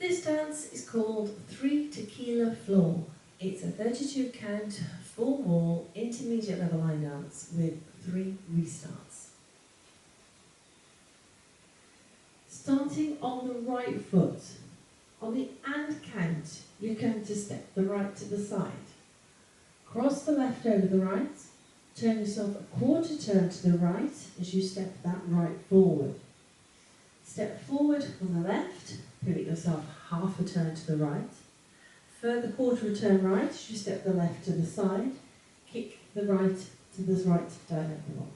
This dance is called 3 Tequila Floor. It's a 32 count, full wall, intermediate level line dance with 3 restarts. Starting on the right foot, on the and count, you're going to step the right to the side. Cross the left over the right, turn yourself a quarter turn to the right as you step that right forward. Step forward on the left, pivot yourself half a turn to the right. Further quarter turn right as you step the left to the side, kick the right to the right diagonal.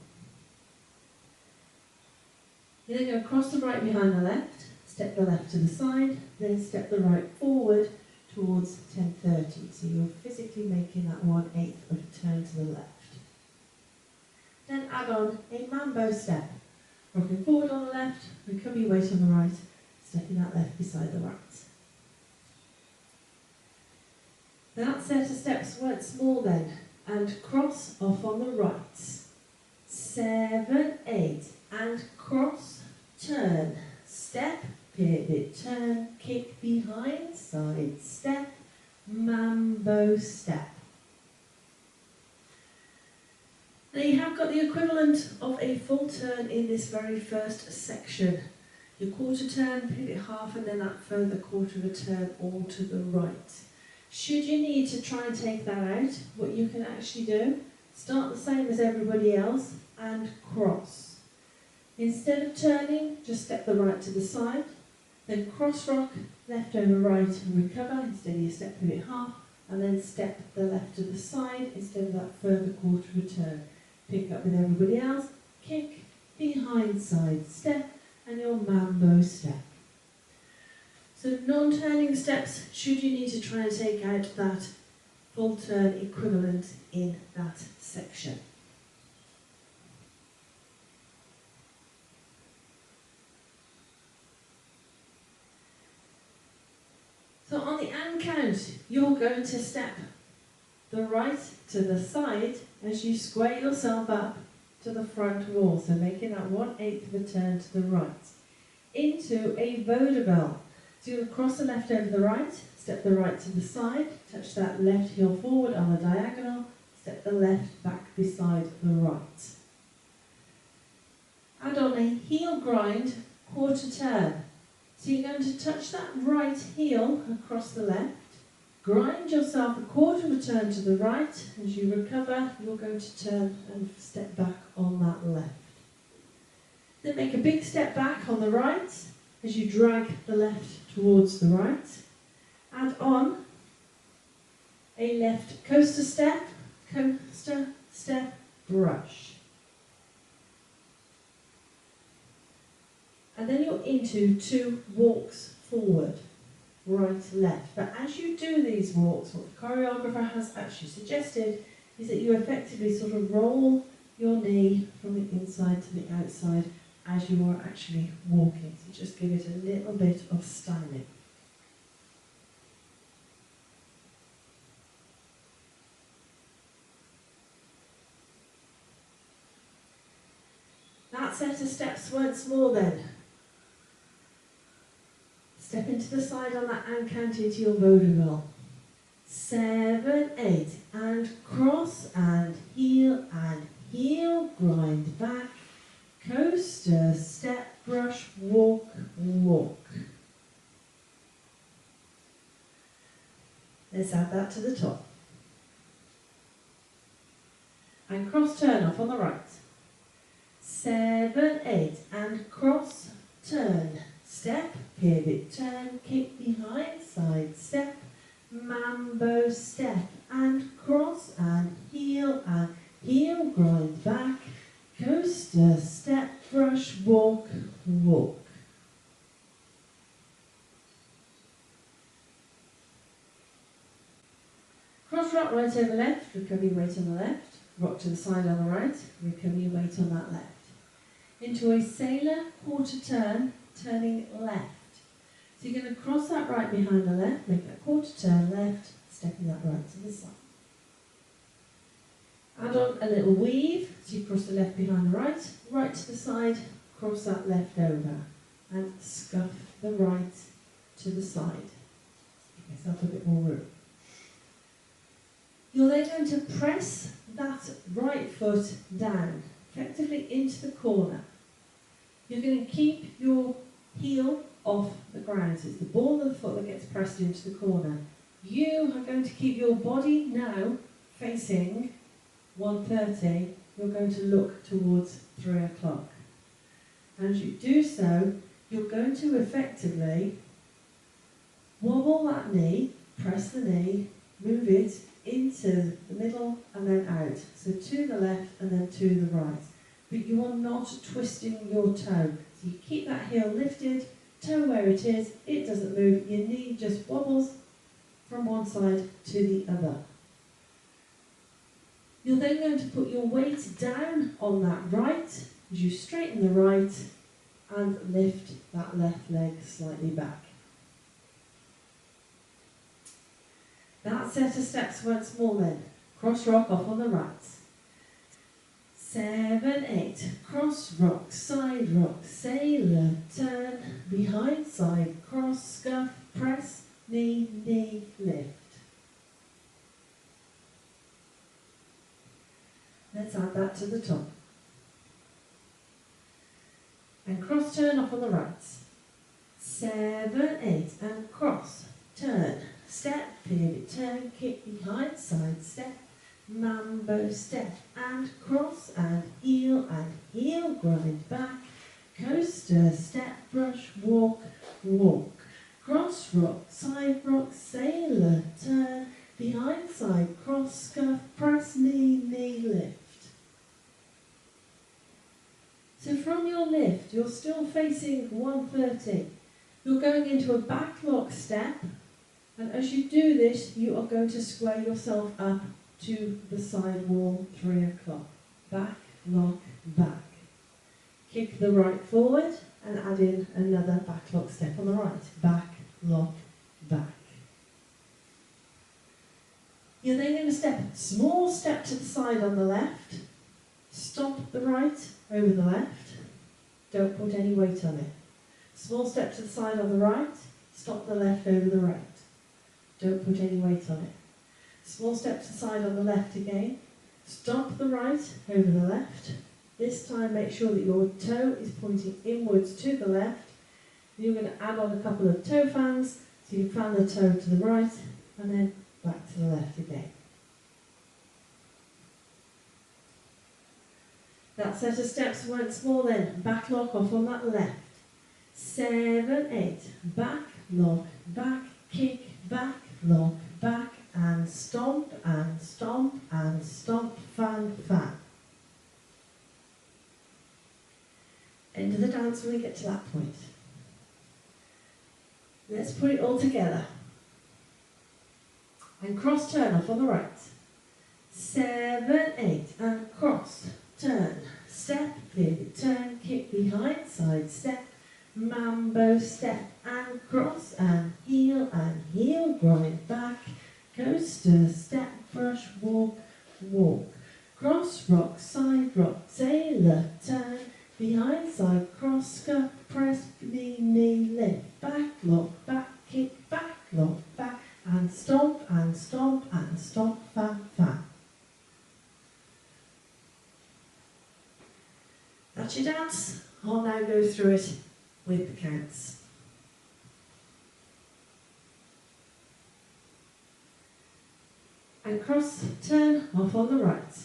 You're then going to cross the right behind the left, step the left to the side, then step the right forward towards 10:30. So you're physically making that 1/8 of a turn to the left. Then add on a mambo step. Rocking forward on the left, recover your weight on the right, stepping that left beside the right. That set of steps once more then, and cross off on the right. 7, 8, and cross, turn, step, pivot, turn, kick behind, side step, mambo step. Now you have got the equivalent of a full turn in this very first section. Your quarter turn, pivot half, and then that further quarter of a turn all to the right. Should you need to try and take that out, what you can actually do, start the same as everybody else and cross. Instead of turning, just step the right to the side, then cross rock, left over right and recover, instead of your step pivot half, and then step the left to the side instead of that further quarter of a turn. Pick up with everybody else, kick, behind side step, and your mambo step. So non-turning steps, should you need to try and take out that full turn equivalent in that section. So on the and count, you're going to step the right to the side as you square yourself up to the front wall, so making that 1/8 of a turn to the right, into a vaudeville. So you'll cross the left over the right, step the right to the side, touch that left heel forward on the diagonal, step the left back beside the right. Add on a heel grind, quarter turn. So you're going to touch that right heel across the left, grind yourself a quarter of a turn to the right. As you recover, you're going to turn and step back on that left. Then make a big step back on the right as you drag the left towards the right. Add on a left coaster step, brush. And then you're into 2 walks forward. Right, left. But as you do these walks, what the choreographer has actually suggested is that you effectively sort of roll your knee from the inside to the outside as you are actually walking. So just give it a little bit of styling. That set of steps once more then. Step into the side on that and count into your vaudeville. 7, 8, and cross and heel, grind back, coaster, step, brush, walk, walk. Let's add that to the top. And cross turn off on the right. 7, 8, and cross, turn, step, pivot, turn, kick behind, side step, mambo step, and cross and heel, grind back, coaster, step, brush, walk, walk. Cross rock right over left, recover your weight on the left, rock to the side on the right, recover your weight on that left. Into a sailor quarter turn, turning left. So you're going to cross that right behind the left, make that quarter turn left, stepping that right to the side. Add on a little weave, so you cross the left behind the right, right to the side, cross that left over, and scuff the right to the side. Give yourself a bit more room. You're then going to press that right foot down, effectively into the corner. You're going to keep your heel off the ground, so it's the ball of the foot that gets pressed into the corner. You are going to keep your body now facing 1:30. You're going to look towards 3 o'clock. As you do so, you're going to effectively wobble that knee, press the knee, move it into the middle and then out. So to the left and then to the right. But you are not twisting your toe. So you keep that heel lifted, toe where it is, it doesn't move, your knee just wobbles from one side to the other. You're then going to put your weight down on that right as you straighten the right and lift that left leg slightly back. That set of steps once more then. Cross rock off on the right. 7, 8, cross rock, side rock, sailor, turn, behind side, cross, scuff, press, knee, knee, lift. Let's add that to the top. And cross turn off on the right. 7, 8, and cross, turn, step, pivot, turn, kick behind, side, step, mambo, step, and cross, and heel, grind back, coaster, step, brush, walk, walk, cross rock, side rock, sailor, turn, behind side, cross, scuff, press, knee, knee, lift. So from your lift, you're still facing 1:30. You're going into a back lock step, and as you do this, you are going to square yourself up to the side wall, 3 o'clock. Back, lock, back. Kick the right forward and add in another back lock step on the right. Back, lock, back. You're then going to step, small step to the side on the left, stomp the right over the left, don't put any weight on it. Small step to the side on the right, stomp the left over the right, don't put any weight on it. Small step to the side on the left again, stomp the right over the left. This time make sure that your toe is pointing inwards to the left. You're going to add on a couple of toe fans, so you fan the toe to the right and then back to the left again. That set of steps once more then, back lock off on that left. 7, 8, back, lock, back, kick, back, lock, back, and stomp, and stomp, and stomp, fan, fan. End of the dance when we get to that point. Let's put it all together. And cross turn off on the right. 7, 8, and cross, turn, step, pivot, turn, kick behind, side step, mambo step, and cross, and heel, grind back, coaster, step, brush, walk, walk, cross rock, side rock, sailor, turn, behind side, cross, scuff, press, knee, knee, lift, back, lock, back, kick, back, lock, back, and stomp, and stomp, and stomp, fan, fan. That's your dance. I'll now go through it with the counts. And cross turn off on the right.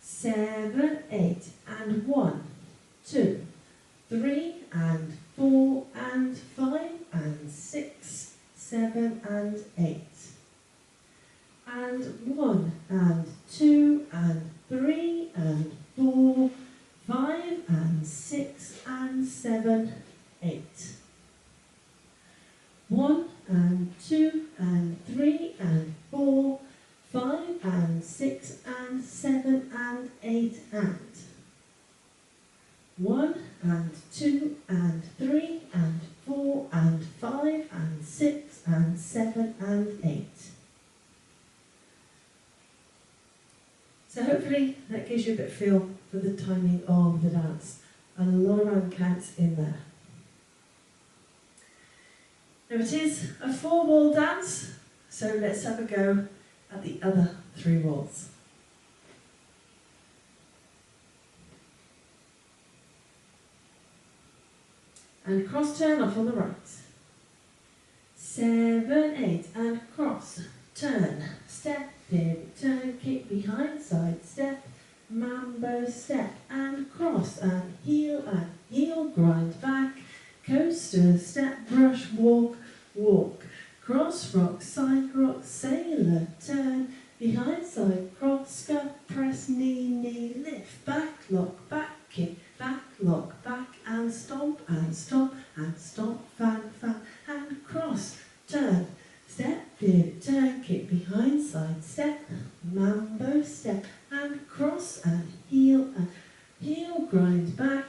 7, 8, and 1, 2, 3, and 4, and 5, and 6, 7, and 8. And 1, and 2, and 3, and 4, 5, and 6, and 7, 8. 1, and 2, and 3, and 4, 5, and 6, and 7, and 8, and 1, and 2, and 3, and 4, and 5, and 6, and 7, and 8. So hopefully that gives you a bit of feel for the timing of the dance. And a lot of round counts in there. Now it is a 4-wall dance, so let's have a go at the other 3 walls. And cross turn off on the right. 7, 8, and cross, turn, step, pivot, turn, kick behind, side, step, mambo, step, and cross, and heel, grind back, coaster, step, brush, walk, walk, cross, rock, side, rock, sailor, turn, behind, side, cross, scuff, press, knee, lift, back, lock, back, kick, back, lock, back, and stomp, and stomp, and stomp, fan, and cross, turn, step, pivot, turn, kick behind, side, step, mambo, step, and cross, and heel, grind back,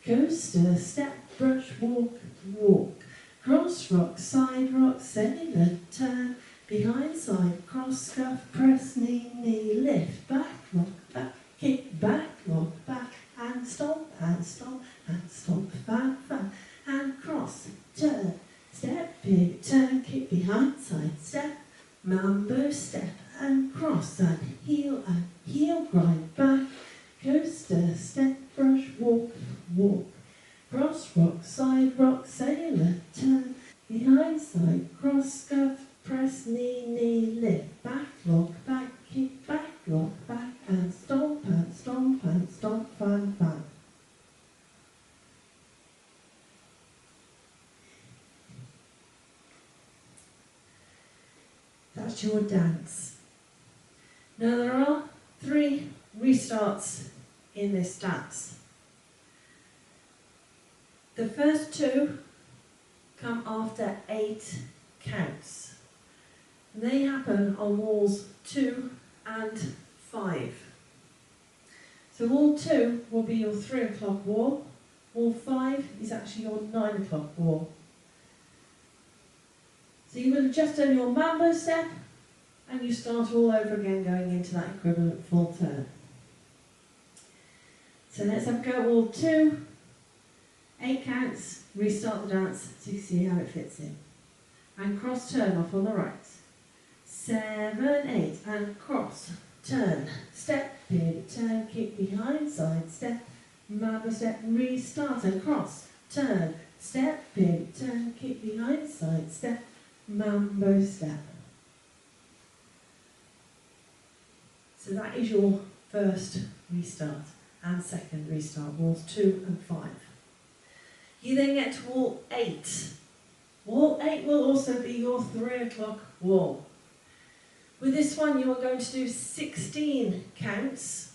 coaster, step, brush, walk, walk, cross, rock, side, rock, sailor, turn, behind, side, cross, scuff, press, knee, lift, back, lock, back, kick, back, lock, back, and stomp, and stomp, and stomp, fan, and cross, turn, step, pivot, turn, kick behind, side, step, mambo, step, and cross, and heel, grind back, coaster, step, brush, walk, walk, cross, rock, side, rock, sailor, turn, behind, side, cross, scuff, press, knee, lift, back, lock, back, kick, back, lock, back, and stomp, and stomp, and stomp, fan. That's your dance. Now there are 3 restarts in this dance. The first 2 come after 8 counts. They happen on walls 2 and 5. So wall 2 will be your 3 o'clock wall. Wall 5 is actually your 9 o'clock wall. So you will have just done your mambo step and you start all over again going into that equivalent full turn. So let's have a go at wall 2, 8 counts, restart the dance so you see how it fits in. And cross turn off on the right. 7, 8, and cross, turn, step, pivot, turn, kick behind, side, step, mambo step, restart and cross, turn, step, pivot, turn, kick behind, side, step, mambo step. So that is your first restart and second restart, walls 2 and 5. You then get to wall 8. Wall 8 will also be your 3 o'clock wall. With this one you are going to do 16 counts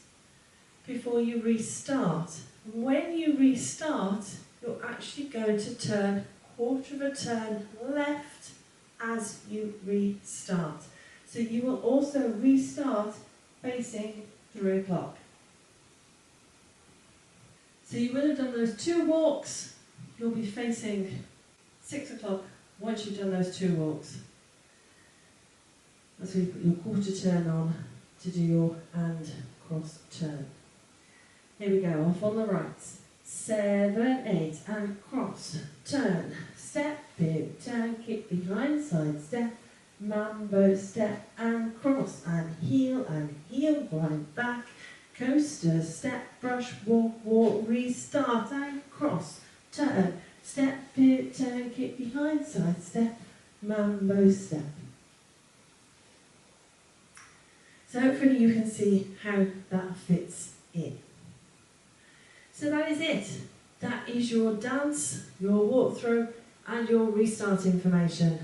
before you restart. When you restart, you're actually going to turn quarter of a turn left as you restart. So you will also restart facing 3 o'clock. So you will have done those 2 walks, you'll be facing 6 o'clock once you've done those 2 walks. That's where you put your quarter turn on to do your and cross turn. Here we go, off on the right. 7, 8, and cross, turn, step, pivot, turn, kick behind, side, step, mambo, step, and cross, and heel, grind back, coaster, step, brush, walk, restart, and cross, turn, step, pivot, turn, kick behind, side, step, mambo, step. So hopefully you can see how that fits in. So that is it. That is your dance, your walkthrough, and your restart information.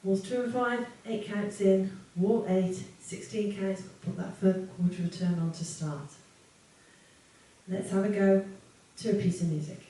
Walls 2 and 5, 8 counts in. Wall 8, 16 counts. Put that third quarter of a turn on to start. Let's have a go to a piece of music.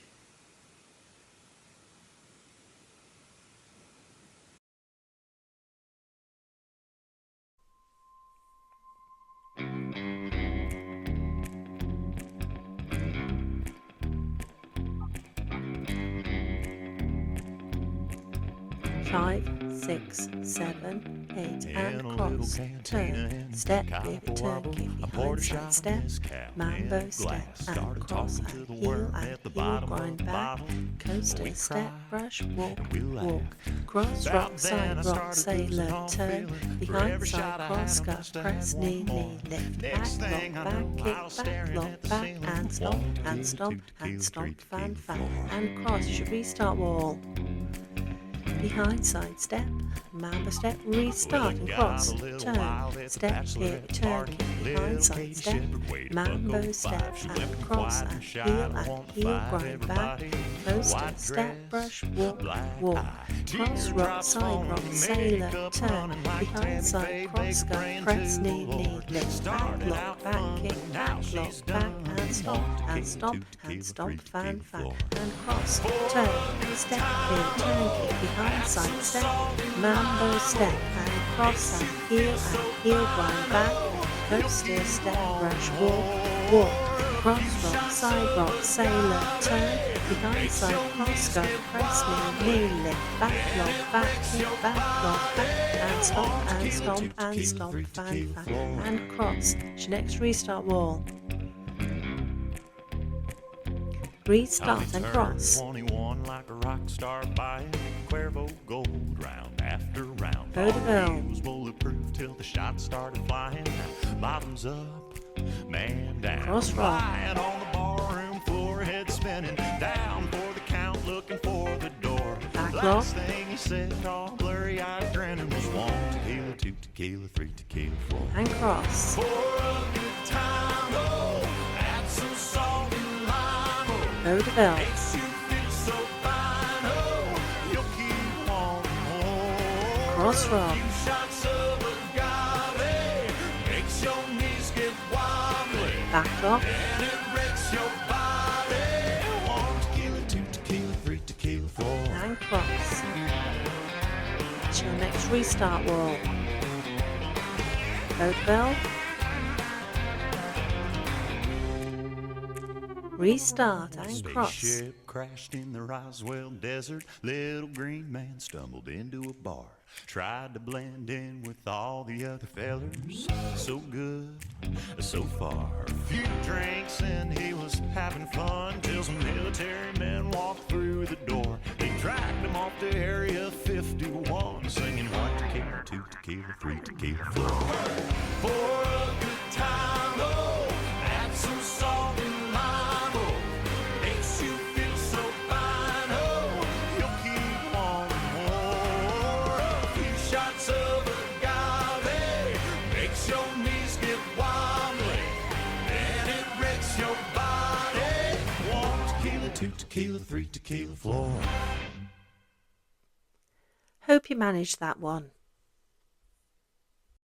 Five, 6, 7, 8, In and a cross, little turn, cantina, step, California, pivot, turn, kick, I poured behind, a shot side, step, mezcal in mambo, a step, glass. and Started cross, talking to and the heel, worm and at the heel, bottom of grind the back, bottle. coaster, We step, cried brush, walk, and we laughed. walk, cross, About rock, then I side, rock, started losing sailor, all turn, feeling. For behind, every side, shot I cross, had, I scuff, must have press, had knee, one more. knee, lift, Next back, thing lock, I back, know, I kick, was back, staring lock, at the back, ceiling. and stomp, One and tequila, stomp, two tequila, and three stomp, fan, tequila, fan, four. and cross, you should restart wall. Behind, side, step, mambo step, restart and cross, turn, step, pivot, turn, kick, behind, side, step, mambo step, and cross, and heel, grind back, coaster, step, brush, walk, walk, cross, rock, side, rock, sailor, turn, behind, side, cross, go, press, knee, lift, back, lock, back, kick, back, lock, back, and stomp, and stomp, and stomp, fan, fan, and cross, turn, step, pivot, turn, kick, behind, side, step, mambo step, and cross, and heel, grind back, coaster, step, brush, walk, walk, cross, rock, side, rock, sailor, turn, behind, side, cross, go, press, knee, lift, back, lock, back, kick, back, lock, back, and stomp, and stomp, and stomp, fan, fan, and cross, next restart wall. Restart and cross. 21 like a rock star buying Cuervo gold round after round. Vaudeville. He was bulletproof till the shots started flying. Bottoms up, man down. Cross rock. Lying on the barroom floor, head spinning. Down for the count, looking for the door. Back rock. Last thing he said, all blurry-eyed grinning, was 1 tequila, 2 tequila, 3 tequila, 4. And cross. For a good time, oh, add some salt and lime, oh. Vaudeville. Makes you feel so fine, oh, you'll keep wanting more. Cross rock. A few shots of agave makes your knees get wobbly, Back rock. and it wrecks your body. 1 tequila, 2 tequila, 3 tequila, 4. And cross. It's your next restart wall. Vaudeville. Restart and cross. Spaceship crashed in the Roswell desert. Little green man stumbled into a bar. Tried to blend in with all the other fellers. So good, so far. A few drinks and he was having fun till some military men walked through the door. They dragged him off to Area 51, singing 1 tequila, 2 tequila, 3 tequila, 4. For a good time, oh, add some salt and lime, oh. Makes you feel so fine, oh, you'll keep wanting more. A few shots of agave makes your knees get wobbly, and it wrecks your body. 1 tequila, 2 tequila, 3 tequila, 4. Hope you managed that one.